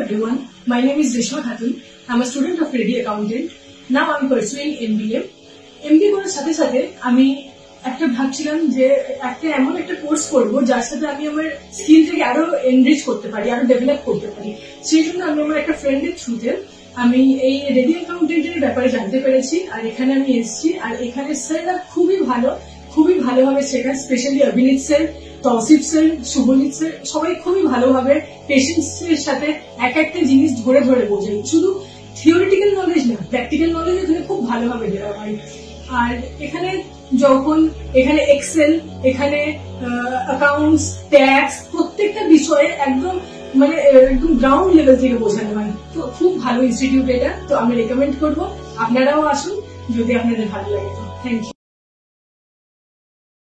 everyone. My name is Reshma Khatun. I'm a student of Ready Accountant. Now I'm pursuing MBA. MBA করার সাথে সাথে আমি একটা ভাবছিলাম যে এমন একটা কোর্স করবো যার সাথে আমি আমার স্কিলটাকে আরো এনরিচ করতে পারি, আরো ডেভেলপ করতে পারি। সেই জন্য আমি আমার একটা ফ্রেন্ডের থ্রুতে আমি এই রেডি অ্যাকাউন্টেন্টের ব্যাপারে জানতে পেরেছি, আর এখানে আমি এসেছি। আর এখানে স্যাররা খুবই ভালোভাবে শেখান, স্পেশালি অভিনীত স্যার, তৌসিফ স্যার, শুভনীত স্যার, সবাই খুবই ভালোভাবে পেশেন্সের সাথে এক একটা জিনিস ধরে ধরে বোঝাই। শুধু থিওরিটিক্যাল নলেজ না, প্র্যাকটিক্যাল নলেজ এখানে খুব ভালোভাবে দেওয়া হয়। আর এখানে এক্সেল, এখানে অ্যাকাউন্টস, ট্যাক্স, প্রত্যেকটা বিষয়ে একদম গ্রাউন্ড লেভেল থেকে বোঝানো হয়। তো খুব ভালো ইনস্টিটিউট এটা, তো আমি রেকমেন্ড করবো আপনারাও আসুন যদি আপনাদের ভালো লাগে। তো থ্যাংক ইউ।